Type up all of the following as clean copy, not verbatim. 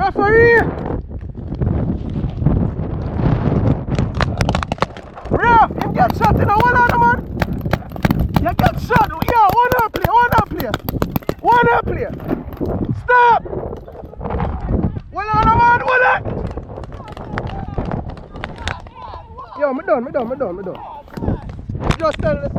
Referee! Ref, you get shot in a one on man. You get shot. Yeah, one player. Stop! One on man, one on. Yo, me done. Just tell the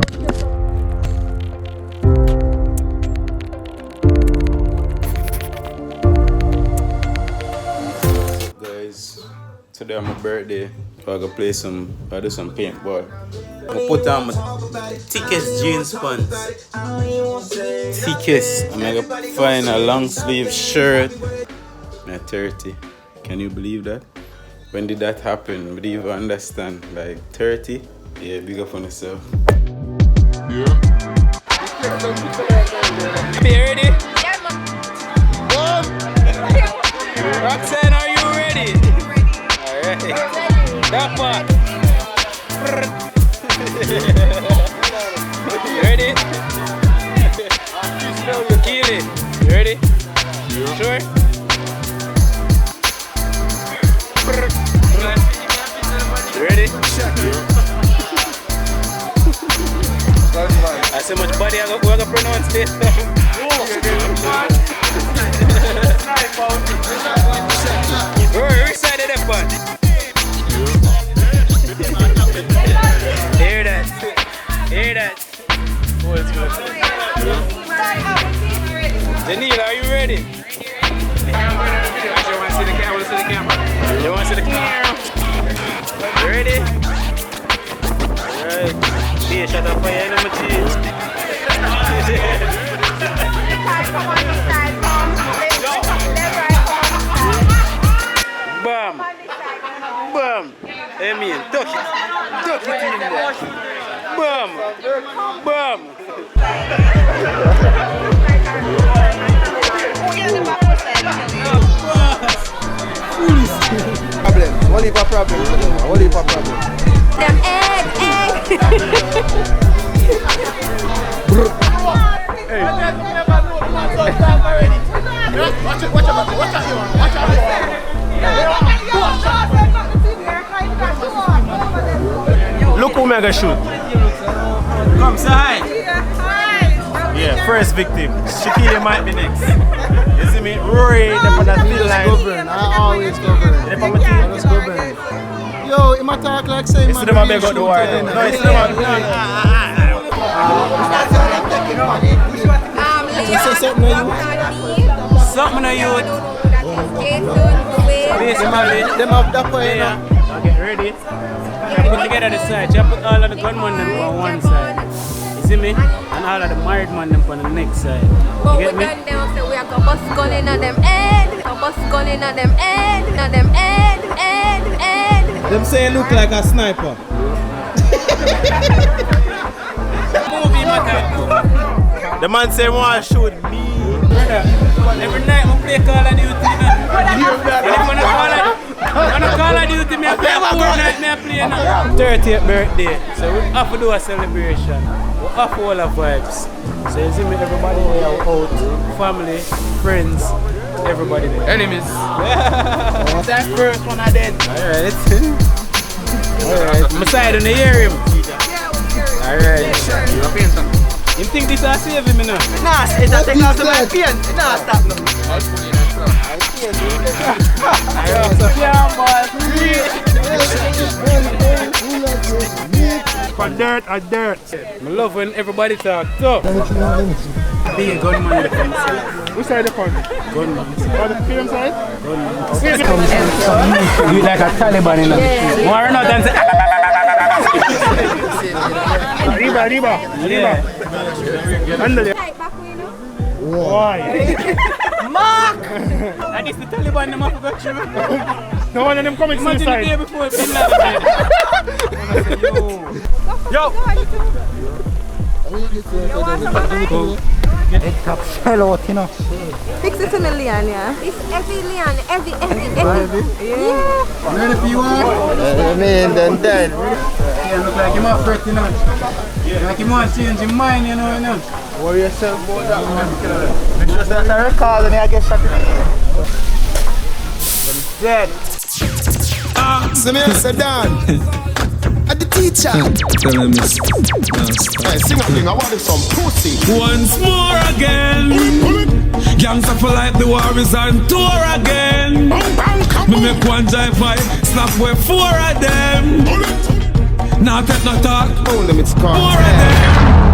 guys, today on my birthday, so I go do some paintball. I put on my thickest jeans pants. I'm gonna find a long sleeve shirt. I'm 30. Can you believe that? When did that happen? Would you even understand? Like 30? Yeah, big up on yourself. Yeah. You ready? Yeah, man. Roxanne, are you ready? Alright. That part. You ready? Kill it. You ready? Yeah. Sure? You ready? Yeah. I see much body we're gonna pronounce this. Which side of that part? Hear that? Oh, it's good. Janine, are you ready? You want to see the camera? You want to see the camera? You ready? Alright. Be a shut up for you, number cheese. Bam! Bam! Amen. Duck it in there. Bam! Bam! What is the problem? Them egg. Watch out. Look who mega shoot. Come, say hi. Yeah, first victim. Shaquille might be next. You see me? Rory, they're on that field line. I always govern. They're on my team. I just govern. Yo, it might talk like saying It's the man they got the war. No, it's the man. Something on you. Them have that way. Now get ready. Put together the side. You put all of the gunmen them on one side. You see me? And all of the married man them on the next side. You get me? We are going to bust gun in them head. Them say look like a sniper. The man say want to shoot me. Every night we play Call of Duty. When I Call of Duty, I play Fortnite, I play now. 30th birthday, so we have to do a celebration. We have all the vibes. So you see me, everybody there out, family, friends, everybody there. Enemies. That first one I did. Alright. My side on the hear him. Alright. You think this will save him now? Nah, it's a take off my pain. Nah, stop no. For dirt or dirt. I love when everybody talk tough. Be a gunman in the fence. Which side of the front? Gunman. On the film side? You like a Taliban in the street. Want to run out and say Arriba. yeah. Under there. Why? Mark! And it's the Taliban them have got you. No one of them coming Imagine the day suicide. before Bin Laden dead. Yo! Fix it to me, Leon, yeah? It's every Leon, every. Yeah. Ready for you all? Then. Yeah, look like him up pretty now. Like him want to change his mind, you know. Worry yourself about that, man. Make sure that I recall and I get shot in the head. Dead. So me say Dan. At the teacher. Tell me, miss. Hey, sing a thing. I wanted some pussy. Once more again. Gangsta for life, the war is on tour again. Me make one jive fight, snap with 4 of them. Now take no talk. Oh, them it's called. 4 of them.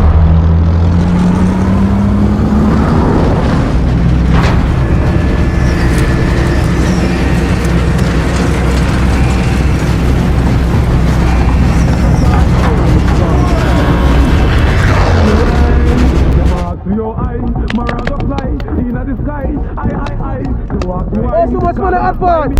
Oh, so much money up on.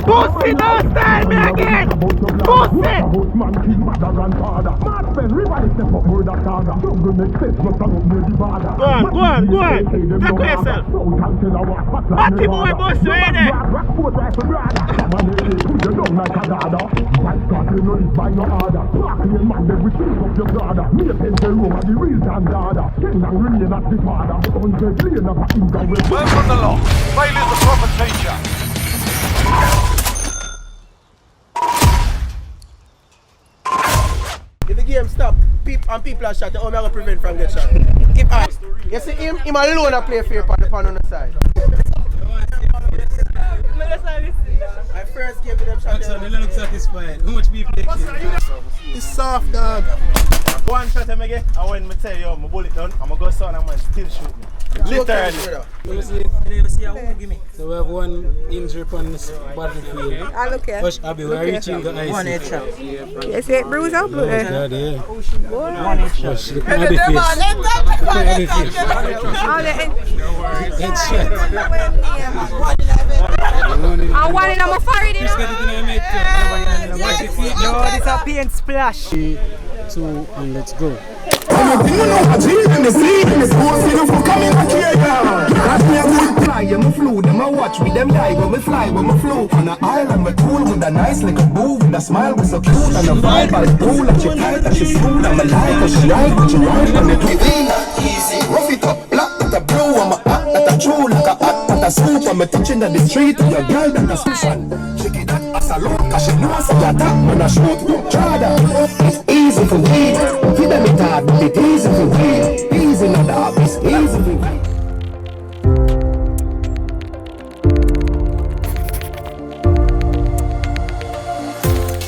Pussy, don't stand me again! Pussy! Go on. Take yourself. Batty boy, Bussweh in there. Learn from the law. Failure is the proper teacher. If the game stop, people are shot, how am I going to prevent from getting shot? Keep on. You see him alone a play fair on the side. My first game with them shot. They look satisfied. How much people It's soft, dog. One shot I get, and when I tell you, my bullet done, I'm going to go sound and man still shoot me. Literally. So we have one injury on this battlefield. I look here. Hush, Abby, we're reaching the ice. One headshot. You see it bruise out blue there? Yeah. One headshot. Hush, look at Abby face. Look at Abby face. All the Headshot. and one in my forehead, you Just know? get it in our mate. Watch your feet. No, this is a paint splash. 3, 2, and let's go. I'm flew, them I watch with them die when we fly, when we flew on an island, we cool with a nice little boo, with a smile was so cute, and a vibe I do like she tight, and she smooth, I'm alive, and she right, but she right, and it ain't that easy. Rough it up, black at a blue, I'm a hot at a true, like a hot at a soup, I'm a teaching at the street, and your girl that a susan. She get that as a look, cause she knows I attack when I shoot, Chada.